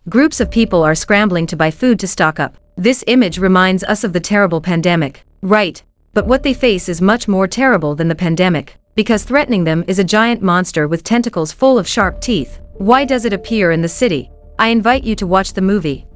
Groups of people are scrambling to buy food to stock up. This image reminds us of the terrible pandemic. Right. But what they face is much more terrible than the pandemic, because threatening them is a giant monster with tentacles full of sharp teeth. Why does it appear in the city? I invite you to watch the movie.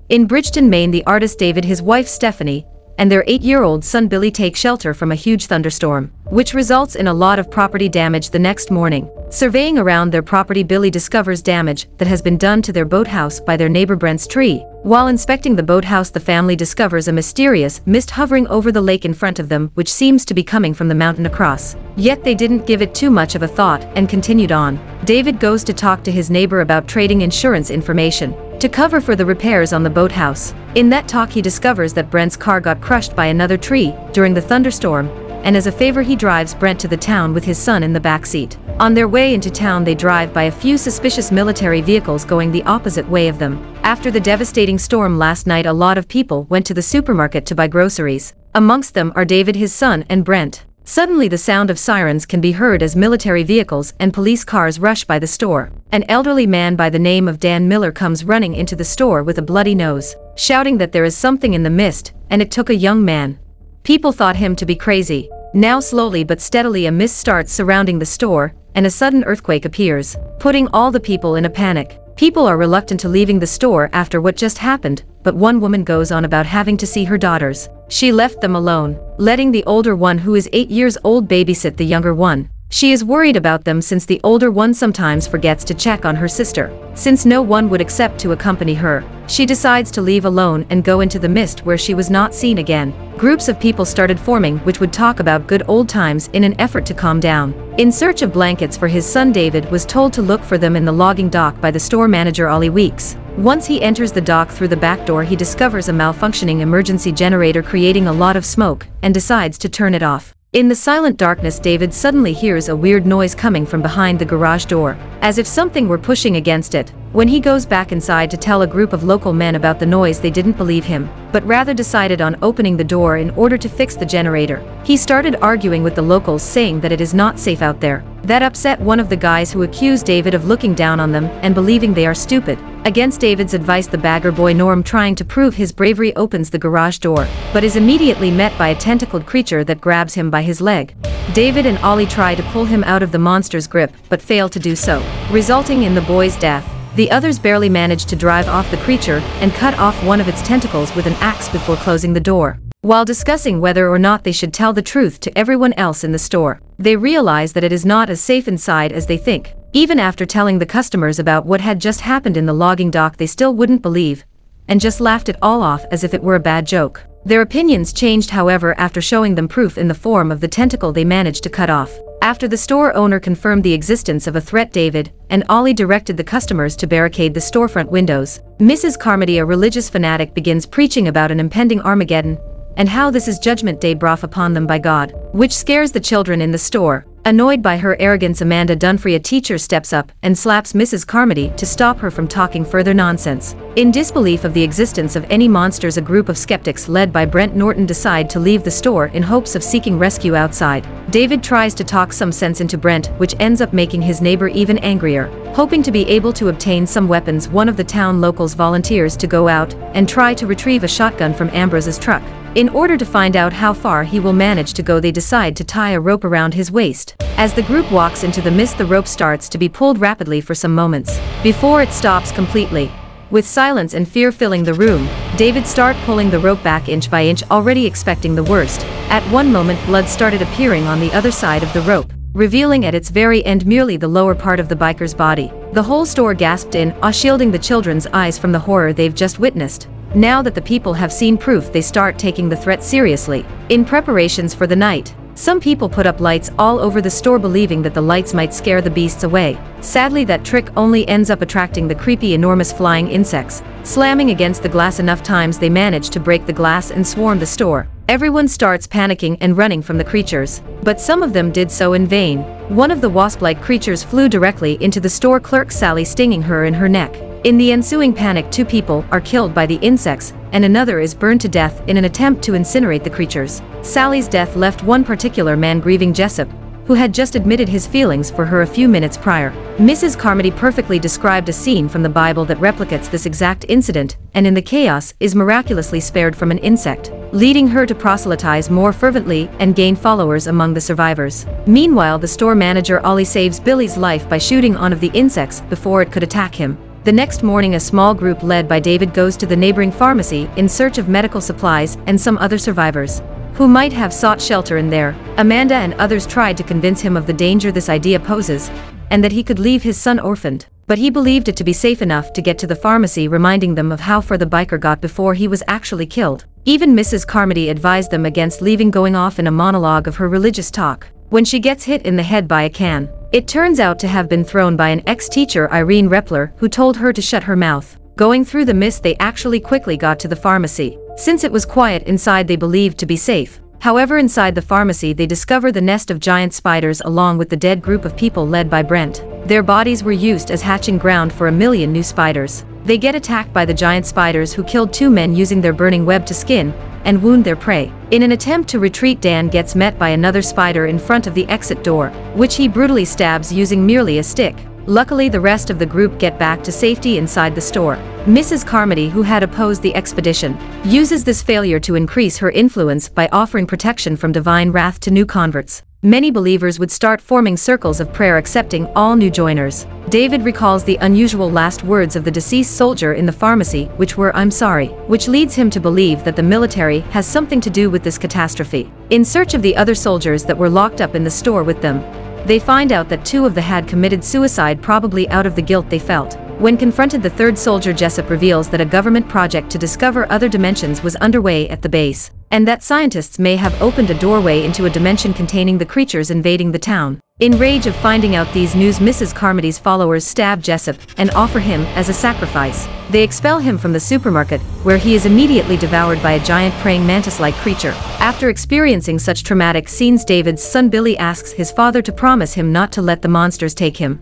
In Bridgeton, Maine, the artist David, his wife Stephanie, and their 8-year-old son Billy take shelter from a huge thunderstorm, which results in a lot of property damage the next morning. Surveying around their property, Billy discovers damage that has been done to their boathouse by their neighbor Brent's tree. While inspecting the boathouse, the family discovers a mysterious mist hovering over the lake in front of them, which seems to be coming from the mountain across. Yet they didn't give it too much of a thought and continued on. David goes to talk to his neighbor about trading insurance information to cover for the repairs on the boathouse. In that talk, he discovers that Brent's car got crushed by another tree during the thunderstorm, and as a favor he drives Brent to the town with his son in the back seat. On their way into town, they drive by a few suspicious military vehicles going the opposite way of them. After the devastating storm last night, a lot of people went to the supermarket to buy groceries. Amongst them are David, his son, and Brent. Suddenly the sound of sirens can be heard as military vehicles and police cars rush by the store. An elderly man by the name of Dan Miller comes running into the store with a bloody nose, shouting that there is something in the mist, and it took a young man. People thought him to be crazy. Now slowly but steadily a mist starts surrounding the store, and a sudden earthquake appears, putting all the people in a panic. People are reluctant to leaving the store after what just happened, but one woman goes on about having to see her daughters. She left them alone, letting the older one, who is 8 years old, babysit the younger one. She is worried about them since the older one sometimes forgets to check on her sister. Since no one would accept to accompany her, she decides to leave alone and go into the mist, where she was not seen again. Groups of people started forming which would talk about good old times in an effort to calm down. In search of blankets for his son, David was told to look for them in the logging dock by the store manager Ollie Weeks. Once he enters the dock through the back door, he discovers a malfunctioning emergency generator creating a lot of smoke and decides to turn it off. In the silent darkness, David suddenly hears a weird noise coming from behind the garage door, as if something were pushing against it. When he goes back inside to tell a group of local men about the noise, they didn't believe him, but rather decided on opening the door in order to fix the generator. He started arguing with the locals, saying that it is not safe out there. That upset one of the guys, who accused David of looking down on them and believing they are stupid. Against David's advice, the bagger boy Norm, trying to prove his bravery, opens the garage door, but is immediately met by a tentacled creature that grabs him by his leg. David and Ollie try to pull him out of the monster's grip, but fail to do so, resulting in the boy's death. The others barely manage to drive off the creature and cut off one of its tentacles with an axe before closing the door. While discussing whether or not they should tell the truth to everyone else in the store, they realize that it is not as safe inside as they think. Even after telling the customers about what had just happened in the logging dock, they still wouldn't believe, and just laughed it all off as if it were a bad joke. Their opinions changed, however, after showing them proof in the form of the tentacle they managed to cut off. After the store owner confirmed the existence of a threat, David and Ollie directed the customers to barricade the storefront windows. Mrs. Carmody, a religious fanatic, begins preaching about an impending Armageddon and how this is judgment day brought upon them by God, which scares the children in the store. Annoyed by her arrogance, Amanda Dunphy, a teacher, steps up and slaps Mrs. Carmody to stop her from talking further nonsense. In disbelief of the existence of any monsters, a group of skeptics led by Brent Norton decide to leave the store in hopes of seeking rescue outside. David tries to talk some sense into Brent, which ends up making his neighbor even angrier. Hoping to be able to obtain some weapons, one of the town locals volunteers to go out and try to retrieve a shotgun from Ambrose's truck. In order to find out how far he will manage to go, they decide to tie a rope around his waist. As the group walks into the mist, the rope starts to be pulled rapidly for some moments, before it stops completely. With silence and fear filling the room, David starts pulling the rope back inch by inch, already expecting the worst. At one moment, blood started appearing on the other side of the rope, revealing at its very end merely the lower part of the biker's body. The whole store gasped in awe, shielding the children's eyes from the horror they've just witnessed. Now that the people have seen proof, they start taking the threat seriously. In preparations for the night, some people put up lights all over the store, believing that the lights might scare the beasts away. Sadly, that trick only ends up attracting the creepy, enormous flying insects. Slamming against the glass enough times, they manage to break the glass and swarm the store. Everyone starts panicking and running from the creatures, but some of them did so in vain. One of the wasp-like creatures flew directly into the store clerk Sally, stinging her in her neck. In the ensuing panic, 2 people are killed by the insects, and another is burned to death in an attempt to incinerate the creatures. Sally's death left one particular man grieving. Jessup, who had just admitted his feelings for her a few minutes prior. Mrs. Carmody perfectly described a scene from the Bible that replicates this exact incident, and in the chaos is miraculously spared from an insect, leading her to proselytize more fervently and gain followers among the survivors. Meanwhile, the store manager Ollie saves Billy's life by shooting one of the insects before it could attack him. The next morning, a small group led by David goes to the neighboring pharmacy in search of medical supplies and some other survivors who might have sought shelter in there. Amanda and others tried to convince him of the danger this idea poses, and that he could leave his son orphaned, but he believed it to be safe enough to get to the pharmacy, reminding them of how far the biker got before he was actually killed. Even Mrs. Carmody advised them against leaving, going off in a monologue of her religious talk, when she gets hit in the head by a can. It turns out to have been thrown by an ex-teacher, Irene Repler, who told her to shut her mouth. Going through the mist, they actually quickly got to the pharmacy. Since it was quiet inside, they believed to be safe. However, inside the pharmacy they discover the nest of giant spiders along with the dead group of people led by Brent. Their bodies were used as hatching ground for 1 million new spiders. They get attacked by the giant spiders, who killed 2 men using their burning web to skin and wound their prey. In an attempt to retreat, Dan gets met by another spider in front of the exit door, which he brutally stabs using merely a stick. Luckily, the rest of the group get back to safety inside the store. Mrs. Carmody, who had opposed the expedition, uses this failure to increase her influence by offering protection from divine wrath to new converts. Many believers would start forming circles of prayer, accepting all new joiners. David recalls the unusual last words of the deceased soldier in the pharmacy, which were "I'm sorry," which leads him to believe that the military has something to do with this catastrophe. In search of the other soldiers that were locked up in the store with them, they find out that 2 of them had committed suicide, probably out of the guilt they felt. When confronted, the 3rd soldier, Jessup, reveals that a government project to discover other dimensions was underway at the base, and that scientists may have opened a doorway into a dimension containing the creatures invading the town. In rage of finding out these news, Mrs. Carmody's followers stab Jessup and offer him as a sacrifice. They expel him from the supermarket, where he is immediately devoured by a giant praying mantis-like creature. After experiencing such traumatic scenes, David's son Billy asks his father to promise him not to let the monsters take him.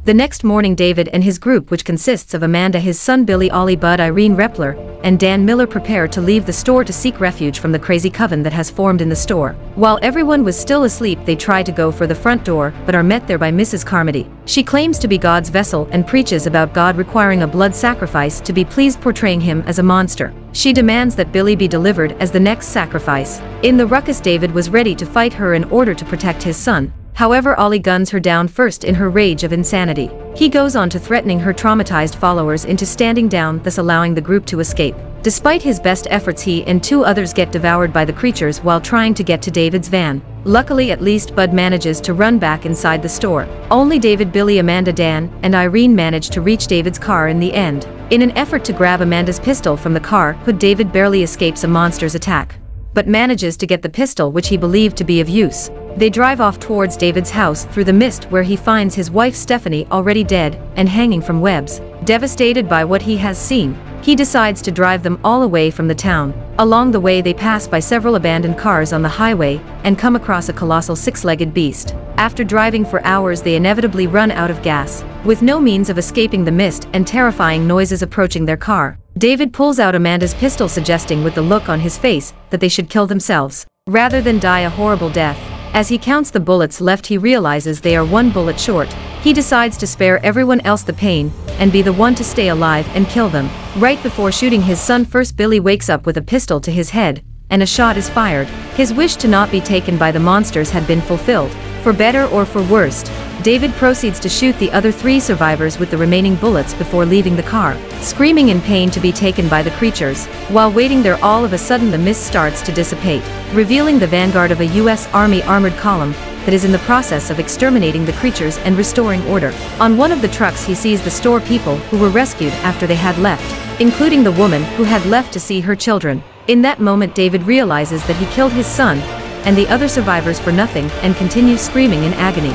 The next morning, David and his group, which consists of Amanda, his son Billy, Ollie, Bud, Irene Repler, and Dan Miller, prepare to leave the store to seek refuge from the crazy coven that has formed in the store. While everyone was still asleep, they try to go for the front door, but are met there by Mrs. Carmody. She claims to be God's vessel and preaches about God requiring a blood sacrifice to be pleased, portraying him as a monster. She demands that Billy be delivered as the next sacrifice. In the ruckus, David was ready to fight her in order to protect his son. However, Ollie guns her down first in her rage of insanity. He goes on to threatening her traumatized followers into standing down, thus allowing the group to escape. Despite his best efforts, he and 2 others get devoured by the creatures while trying to get to David's van. Luckily, at least Bud manages to run back inside the store. Only David, Billy, Amanda, Dan, and Irene manage to reach David's car in the end. In an effort to grab Amanda's pistol from the car, David barely escapes a monster's attack, but manages to get the pistol, which he believed to be of use. They drive off towards David's house through the mist, where he finds his wife Stephanie already dead and hanging from webs. Devastated by what he has seen, he decides to drive them all away from the town. Along the way, they pass by several abandoned cars on the highway and come across a colossal 6-legged beast. After driving for hours, they inevitably run out of gas. With no means of escaping the mist and terrifying noises approaching their car, David pulls out Amanda's pistol, suggesting with the look on his face that they should kill themselves rather than die a horrible death. As he counts the bullets left, he realizes they are 1 bullet short. He decides to spare everyone else the pain and be the one to stay alive and kill them. Right before shooting his son first, Billy wakes up with a pistol to his head, and a shot is fired. His wish to not be taken by the monsters had been fulfilled. For better or for worse, David proceeds to shoot the other 3 survivors with the remaining bullets before leaving the car, screaming in pain to be taken by the creatures. While waiting there, all of a sudden the mist starts to dissipate, revealing the vanguard of a U.S. Army armored column that is in the process of exterminating the creatures and restoring order. On one of the trucks, he sees the store people who were rescued after they had left, including the woman who had left to see her children. In that moment, David realizes that he killed his son and the other survivors for nothing and continues screaming in agony.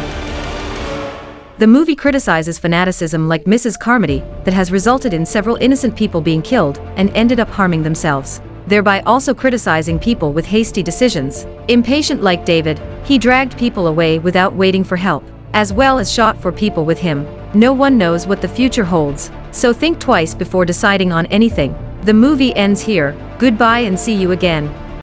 The movie criticizes fanaticism like Mrs. Carmody that has resulted in several innocent people being killed and ended up harming themselves, thereby also criticizing people with hasty decisions. Impatient like David, he dragged people away without waiting for help, as well as shot for people with him. No one knows what the future holds, so think twice before deciding on anything. The movie ends here. Goodbye and see you again.